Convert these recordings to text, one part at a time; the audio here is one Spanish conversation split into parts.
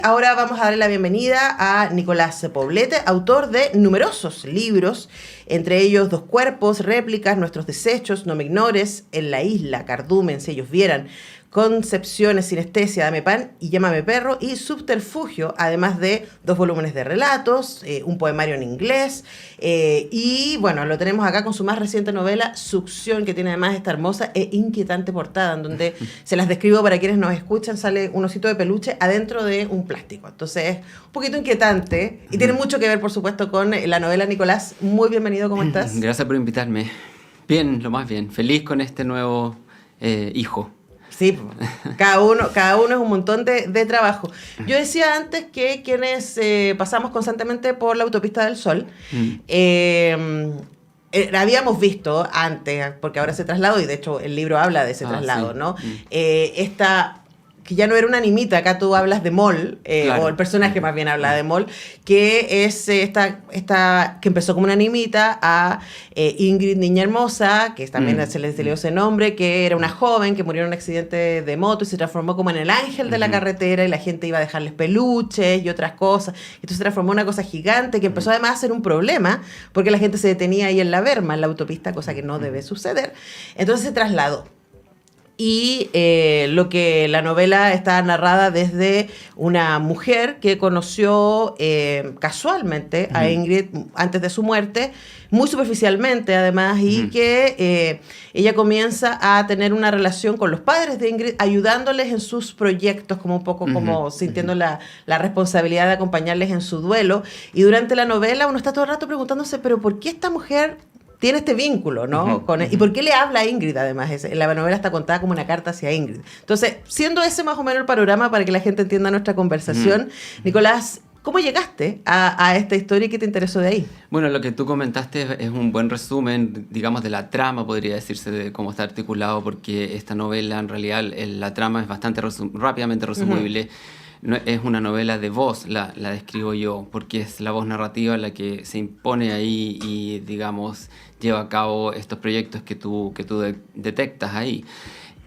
Ahora vamos a darle la bienvenida a Nicolás Poblete, autor de numerosos libros, entre ellos Dos cuerpos, Réplicas, Nuestros desechos, No me ignores, En la isla, Cardumen, si ellos vieran, Concepciones, Sinestesia, Dame pan y Llámame perro, y Subterfugio, además de 2 volúmenes de relatos, un poemario en inglés, y bueno, lo tenemos acá con su más reciente novela, Succión, que tiene además esta hermosa e inquietante portada, en donde se las describo para quienes nos escuchan, sale un osito de peluche adentro de un plástico. Entonces es un poquito inquietante y tiene mucho que ver, por supuesto, con la novela. Nicolás, muy bienvenido, ¿cómo estás? Gracias por invitarme. Bien, lo más bien. Feliz con este nuevo hijo. Sí, cada uno es un montón de trabajo. Yo decía antes que quienes pasamos constantemente por la autopista del Sol, habíamos visto antes, porque ahora se trasladó, y de hecho el libro habla de ese traslado, sí. ¿no? Esta, que ya no era una nimita, acá tú hablas de Moll, Claro. o el personaje más bien habla de Moll, que es esta que empezó como una nimita a Ingrid Niña Hermosa, que también se le dio ese nombre, que era una joven que murió en un accidente de moto y se transformó como en el ángel de la carretera, y la gente iba a dejarles peluches y otras cosas. Entonces se transformó en una cosa gigante que empezó además a ser un problema, porque la gente se detenía ahí en la berma, en la autopista, cosa que no debe suceder. Entonces se trasladó. Y lo que la novela está narrada desde una mujer que conoció casualmente a Ingrid antes de su muerte, muy superficialmente además, y que ella comienza a tener una relación con los padres de Ingrid, ayudándoles en sus proyectos, como un poco como sintiendo la responsabilidad de acompañarles en su duelo. Y durante la novela uno está todo el rato preguntándose, pero ¿por qué esta mujer tiene este vínculo, ¿no? ¿Y por qué le habla a Ingrid, además? La novela está contada como una carta hacia Ingrid. Entonces, siendo ese más o menos el panorama para que la gente entienda nuestra conversación, Nicolás, ¿cómo llegaste a esta historia y qué te interesó de ahí? Bueno, lo que tú comentaste es un buen resumen, digamos, de la trama, podría decirse, de cómo está articulado, porque esta novela, en realidad, la trama es bastante rápidamente resumible. No, es una novela de voz, la describo yo, porque es la voz narrativa la que se impone ahí y, digamos, lleva a cabo estos proyectos que tú detectas ahí.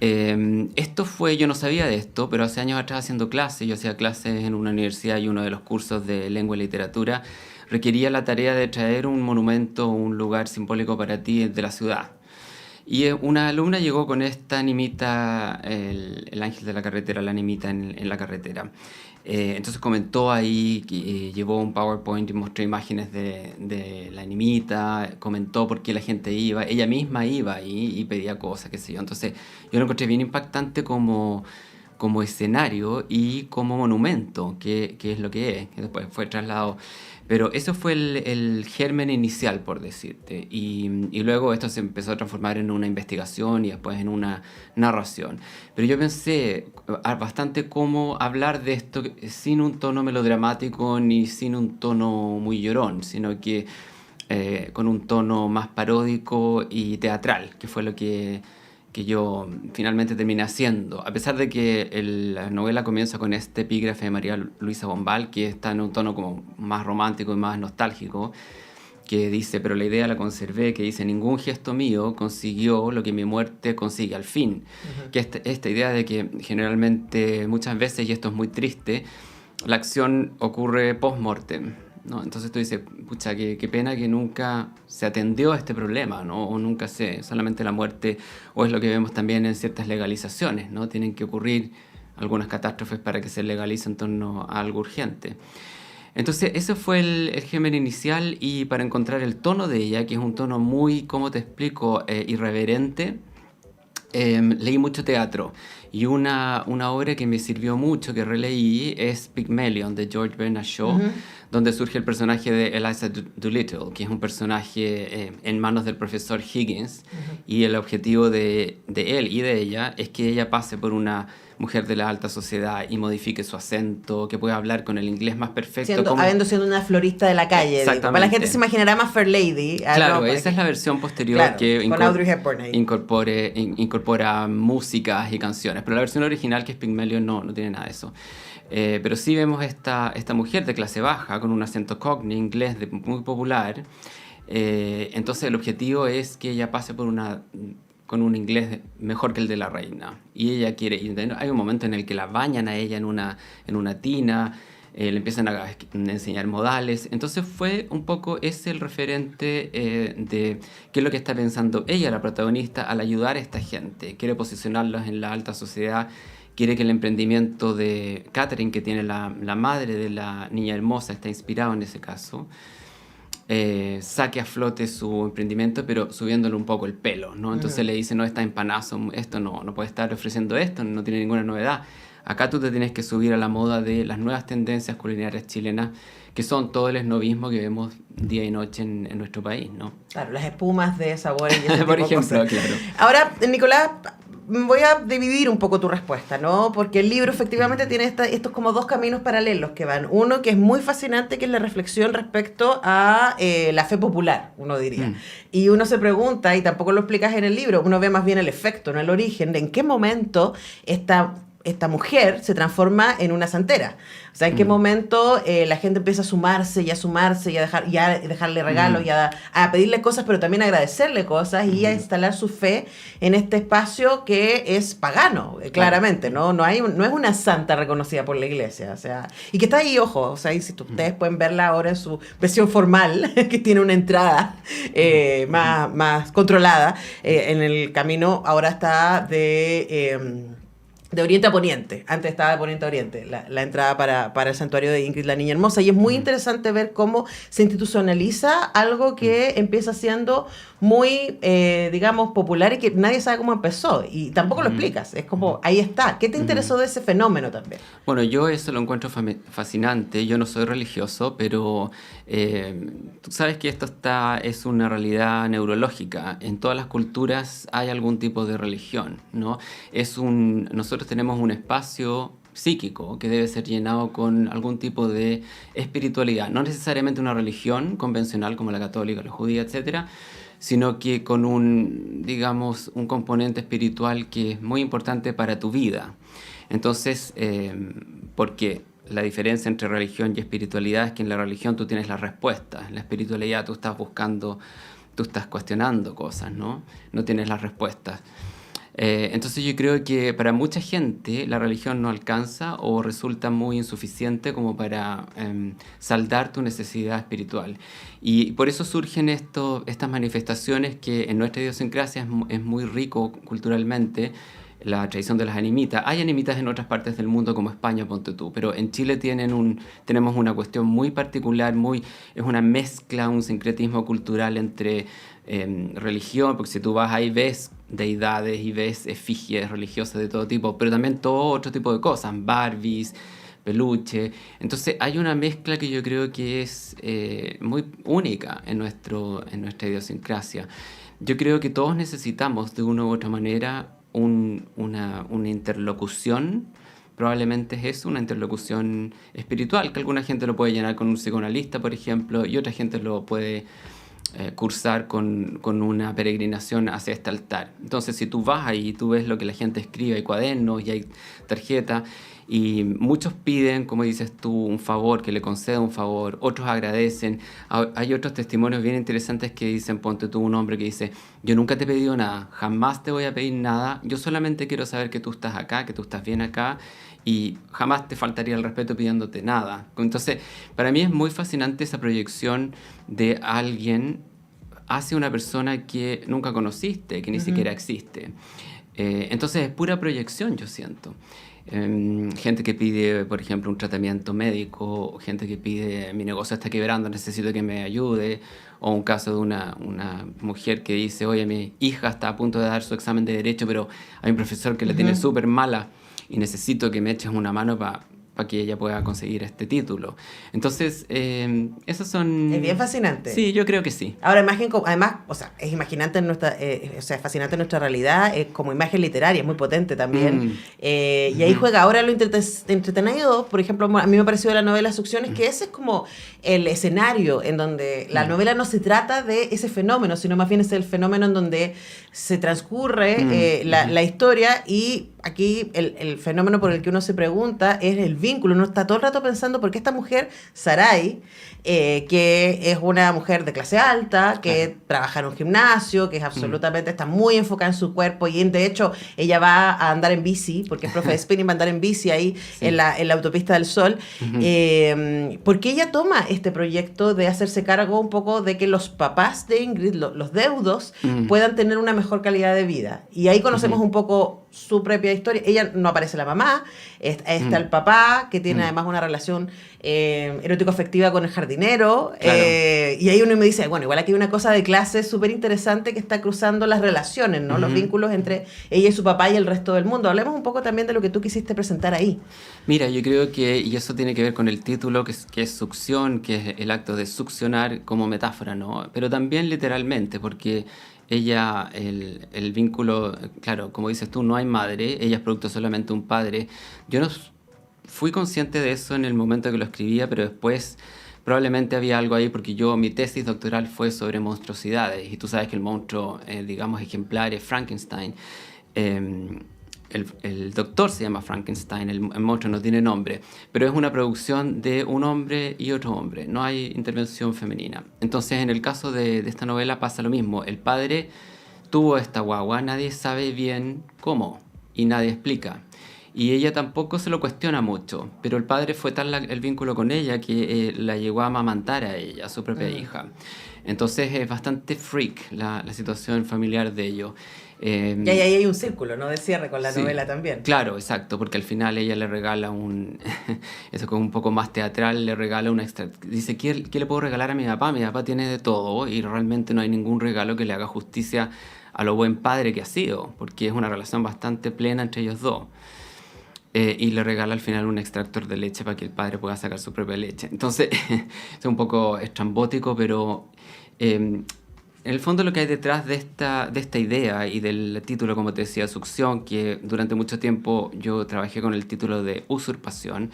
Yo no sabía de esto, pero hace años atrás haciendo clases, yo hacía clases en una universidad y uno de los cursos de lengua y literatura requería la tarea de traer un monumento, un lugar simbólico para ti de la ciudad. Y una alumna llegó con esta nimita, el ángel de la carretera, la nimita en la carretera. Entonces comentó ahí, que llevó un PowerPoint y mostró imágenes de la nimita, comentó por qué la gente iba, ella misma iba ahí y pedía cosas, qué sé yo. Entonces yo lo encontré bien impactante como escenario y como monumento, que es lo que es, que después fue trasladado. Pero eso fue el germen inicial, por decirte, y luego esto se empezó a transformar en una investigación y después en una narración. Pero yo pensé bastante cómo hablar de esto sin un tono melodramático ni sin un tono muy llorón, sino que con un tono más paródico y teatral, que fue lo que yo finalmente terminé haciendo, a pesar de que la novela comienza con este epígrafe de María Luisa Bombal, que está en un tono como más romántico y más nostálgico, que dice, pero la idea la conservé, que dice, ningún gesto mío consiguió lo que mi muerte consigue al fin. Que esta idea de que generalmente, muchas veces, y esto es muy triste, la acción ocurre post-mortem, ¿no? Entonces tú dices, pucha, qué pena que nunca se atendió a este problema, ¿no? O nunca solamente la muerte, o es lo que vemos también en ciertas legalizaciones, ¿no? Tienen que ocurrir algunas catástrofes para que se legalice en torno a algo urgente. Entonces ese fue el germen inicial, y para encontrar el tono de ella, que es un tono muy, ¿cómo te explico?, irreverente, leí mucho teatro. Y una obra que me sirvió mucho, que releí, es Pygmalion, de George Bernard Shaw, donde surge el personaje de Eliza Doolittle, que es un personaje en manos del profesor Higgins, y el objetivo de él y de ella es que ella pase por una mujer de la alta sociedad y modifique su acento, que pueda hablar con el inglés más perfecto. Habiendo sido una florista de la calle. Exactamente. Para la gente se imaginará más Fair Lady. Claro, ¿no? esa es la versión posterior, claro, que con Audrey Hepburn ahí. incorpora músicas y canciones, pero la versión original, que es Pygmalion, no tiene nada de eso. Pero sí vemos esta mujer de clase baja con un acento cockney inglés muy popular. Entonces el objetivo es que ella pase por una con un inglés mejor que el de la reina. Y ella quiere, y hay un momento en el que la bañan a ella en una tina, le empiezan a enseñar modales. Entonces fue un poco ese el referente de qué es lo que está pensando ella, la protagonista, al ayudar a esta gente. Quiere posicionarlos en la alta sociedad, quiere que el emprendimiento de Catherine, que tiene la madre de la niña hermosa, está inspirado en ese caso, saque a flote su emprendimiento, pero subiéndole un poco el pelo, ¿no? Entonces le dice, no, está en panazo, esto no puede estar ofreciendo esto, no tiene ninguna novedad. Acá tú te tienes que subir a la moda de las nuevas tendencias culinarias chilenas, que son todo el esnovismo que vemos día y noche en nuestro país, ¿no? Claro, las espumas de sabores y ese Por tipo de ejemplo, cosas. claro. Ahora, Nicolás, voy a dividir un poco tu respuesta, ¿no? Porque el libro efectivamente tiene estos como dos caminos paralelos que van. Uno que es muy fascinante, que es la reflexión respecto a la fe popular, uno diría. Y uno se pregunta, y tampoco lo explicas en el libro, uno ve más bien el efecto, no el origen, de en qué momento esta mujer se transforma en una santera. O sea, en qué momento la gente empieza a sumarse y a dejarle regalos y a pedirle cosas, pero también a agradecerle cosas y a instalar su fe en este espacio que es pagano, claramente, ¿no? No es una santa reconocida por la iglesia. O sea, y que está ahí, ojo, o sea, y si ustedes pueden verla ahora en su versión formal, que tiene una entrada más controlada, en el camino ahora está de oriente a poniente. Antes estaba de poniente a oriente, la entrada para el santuario de Ingrid, la niña hermosa. Y es muy interesante ver cómo se institucionaliza algo que empieza siendo muy, digamos, popular y que nadie sabe cómo empezó. Y tampoco lo explicas. Es como, ahí está. ¿Qué te interesó de ese fenómeno también? Bueno, yo eso lo encuentro fascinante. Yo no soy religioso, pero tú sabes que esto es una realidad neurológica. En todas las culturas hay algún tipo de religión, ¿no? Nosotros tenemos un espacio psíquico que debe ser llenado con algún tipo de espiritualidad, no necesariamente una religión convencional como la católica, la judía, etcétera, sino que con un componente espiritual que es muy importante para tu vida. Entonces, porque la diferencia entre religión y espiritualidad es que en la religión tú tienes las respuestas, en la espiritualidad tú estás cuestionando cosas, ¿no? No tienes las respuestas. Entonces yo creo que para mucha gente la religión no alcanza o resulta muy insuficiente como para saldar tu necesidad espiritual. Y por eso surgen estas manifestaciones que en nuestra idiosincrasia es muy rico culturalmente, la tradición de las animitas. Hay animitas en otras partes del mundo como España, ponte tú, pero en Chile tenemos una cuestión muy particular, es una mezcla, un sincretismo cultural entre religión, porque si tú vas ahí ves deidades y ves efigies religiosas de todo tipo, pero también todo otro tipo de cosas, Barbies, peluche. Entonces hay una mezcla que yo creo que es muy única en nuestra idiosincrasia. Yo creo que todos necesitamos de una u otra manera una interlocución. Probablemente es eso, una interlocución espiritual, que alguna gente lo puede llenar con un psicoanalista, por ejemplo, y otra gente lo puede cursar con una peregrinación hacia este altar. Entonces, si tú vas ahí, tú ves lo que la gente escribe, hay cuadernos y hay tarjetas, y muchos piden, como dices tú, un favor, que le conceda un favor, otros agradecen. Hay otros testimonios bien interesantes que dicen, ponte tú un hombre que dice, yo nunca te he pedido nada, jamás te voy a pedir nada, yo solamente quiero saber que tú estás acá, que tú estás bien acá, y jamás te faltaría el respeto pidiéndote nada. Entonces, para mí es muy fascinante esa proyección de alguien hacia una persona que nunca conociste, que ni siquiera existe. Entonces, es pura proyección, yo siento. Gente que pide, por ejemplo, un tratamiento médico, gente que pide, mi negocio está quebrando, necesito que me ayude, o un caso de una mujer que dice, oye, mi hija está a punto de dar su examen de derecho, pero hay un profesor que la tiene súper mala y necesito que me eches una mano para que ella pueda conseguir este título. Entonces, esos son... Es bien fascinante. Sí, yo creo que sí. Ahora, además, o sea, es imaginante es fascinante en nuestra realidad, como imagen literaria, es muy potente también. Y ahí juega ahora lo entretenido, por ejemplo, a mí me pareció de la novela Succiones, que ese es como el escenario en donde la novela no se trata de ese fenómeno, sino más bien es el fenómeno en donde se transcurre la historia y aquí el fenómeno por el que uno se pregunta es el vínculo. Uno está todo el rato pensando por qué esta mujer, Sarai, que es una mujer de clase alta, que trabaja en un gimnasio, que es absolutamente, está muy enfocada en su cuerpo y de hecho ella va a andar en bici, porque es profe de spinning, va a andar en bici ahí en la autopista del Sol. Porque ella toma este proyecto de hacerse cargo un poco de que los papás de Ingrid, los deudos, puedan tener una mejor calidad de vida. Y ahí conocemos un poco su propia historia. Ella no aparece la mamá, está el papá, que tiene además una relación erótico-afectiva con el jardinero. Claro. Y ahí uno me dice, bueno, igual aquí hay una cosa de clase súper interesante que está cruzando las relaciones, ¿no? Los vínculos entre ella y su papá y el resto del mundo. Hablemos un poco también de lo que tú quisiste presentar ahí. Mira, yo creo que, y eso tiene que ver con el título, que es succión, que es el acto de succionar como metáfora, ¿no? Pero también literalmente, porque ella, el vínculo, claro, como dices tú, no hay madre, ella es producto solamente de un padre. Yo no fui consciente de eso en el momento que lo escribía, pero después probablemente había algo ahí, porque mi tesis doctoral fue sobre monstruosidades, y tú sabes que el monstruo, digamos, ejemplar es Frankenstein. El doctor se llama Frankenstein, el monstruo no tiene nombre, pero es una producción de un hombre y otro hombre, no hay intervención femenina. Entonces, en el caso de esta novela pasa lo mismo. El padre tuvo esta guagua, nadie sabe bien cómo y nadie explica. Y ella tampoco se lo cuestiona mucho, pero el padre fue tal el vínculo con ella que la llegó a amamantar a ella, a su propia hija. Entonces es bastante freak la situación familiar de ellos. Y ahí hay un círculo, ¿no? De cierre con la novela también. Claro, exacto, porque al final ella le regala eso como un poco más teatral, le regala un extra. Dice, ¿qué le puedo regalar a mi papá? Mi papá tiene de todo y realmente no hay ningún regalo que le haga justicia a lo buen padre que ha sido, porque es una relación bastante plena entre ellos dos. Y le regala al final un extractor de leche para que el padre pueda sacar su propia leche. Entonces, es un poco estrambótico, pero en el fondo lo que hay detrás de esta idea y del título, como te decía, succión, que durante mucho tiempo yo trabajé con el título de usurpación,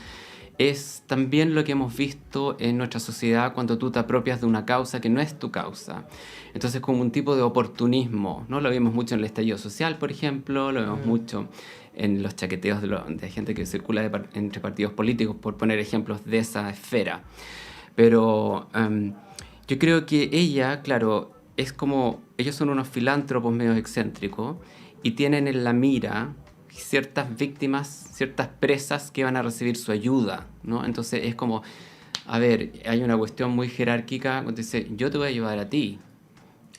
es también lo que hemos visto en nuestra sociedad cuando tú te apropias de una causa que no es tu causa. Entonces, como un tipo de oportunismo, ¿no? Lo vimos mucho en el estallido social, por ejemplo, lo vemos mucho en los chaqueteos de gente que circula entre partidos políticos, por poner ejemplos de esa esfera. Pero yo creo que ella, claro, es como, ellos son unos filántropos medio excéntricos y tienen en la mira ciertas víctimas, ciertas presas que van a recibir su ayuda, ¿no? Entonces es como, a ver, hay una cuestión muy jerárquica, cuando dice, yo te voy a ayudar a ti.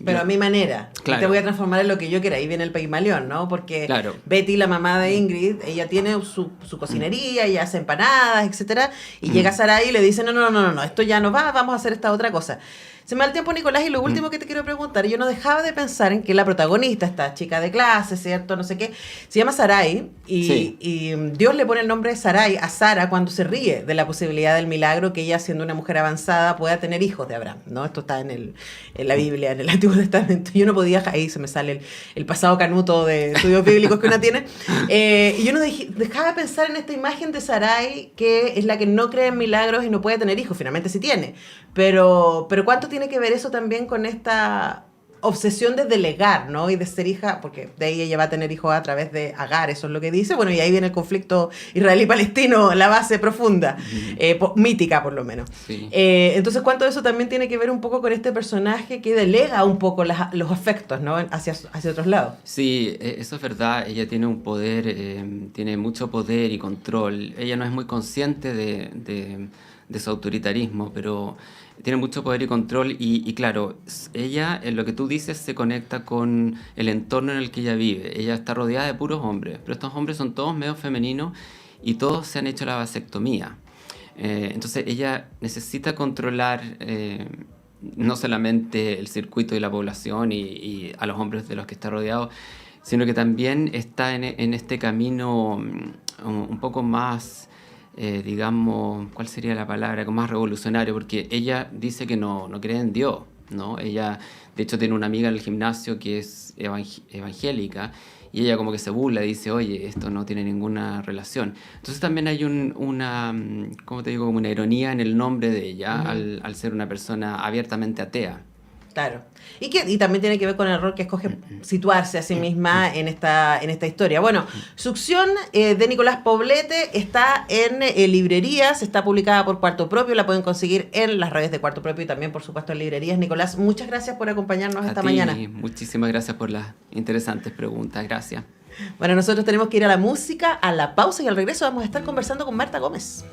Pero a mi manera. Claro. Y te voy a transformar en lo que yo quiera. Ahí viene el Pigmalión, ¿no? Porque claro. Betty, la mamá de Ingrid, ella tiene su cocinería, ella hace empanadas, etcétera. Y llega Sarai y le dice, no, esto ya no va, vamos a hacer esta otra cosa. Se me va el tiempo, Nicolás, y lo último que te quiero preguntar, yo no dejaba de pensar en que la protagonista, esta chica de clase, ¿cierto? No sé qué, se llama Sarai, y Dios le pone el nombre de Sarai a Sara cuando se ríe de la posibilidad del milagro que ella, siendo una mujer avanzada, pueda tener hijos de Abraham, ¿no? Esto está en la Biblia, en el Antiguo Testamento. Yo no podía, ahí se me sale el pasado canuto de estudios bíblicos que una tiene, y yo no dejaba de pensar en esta imagen de Sarai, que es la que no cree en milagros y no puede tener hijos, finalmente sí tiene, pero ¿cuánto tiene que ver eso también con esta obsesión de delegar, ¿no? Y de ser hija, porque de ahí ella va a tener hijos a través de Agar, eso es lo que dice. Bueno, y ahí viene el conflicto israelí-palestino, la base profunda, mítica por lo menos. Sí. Entonces, ¿cuánto de eso también tiene que ver un poco con este personaje que delega un poco los afectos, ¿no? hacia otros lados? Sí, eso es verdad. Ella tiene un poder, tiene mucho poder y control. Ella no es muy consciente de su autoritarismo, pero tiene mucho poder y control y claro, ella, en lo que tú dices, se conecta con el entorno en el que ella vive. Ella está rodeada de puros hombres, pero estos hombres son todos medio femeninos y todos se han hecho la vasectomía. Entonces ella necesita controlar no solamente el circuito y la población y a los hombres de los que está rodeado, sino que también está en este camino un poco más... digamos, ¿cuál sería la palabra? Como más revolucionario, porque ella dice que no cree en Dios, ¿no? Ella, de hecho, tiene una amiga en el gimnasio que es evangélica y ella como que se burla y dice, oye, esto no tiene ninguna relación. Entonces también hay una, ¿cómo te digo? Como una ironía en el nombre de ella al ser una persona abiertamente atea. Claro. Y también tiene que ver con el rol que escoge situarse a sí misma en esta historia. Bueno, Succión de Nicolás Poblete está en librerías, está publicada por Cuarto Propio, la pueden conseguir en las redes de Cuarto Propio y también, por supuesto, en librerías. Nicolás, muchas gracias por acompañarnos esta mañana. Muchísimas gracias por las interesantes preguntas. Gracias. Bueno, nosotros tenemos que ir a la música, a la pausa y al regreso vamos a estar conversando con Marta Gómez.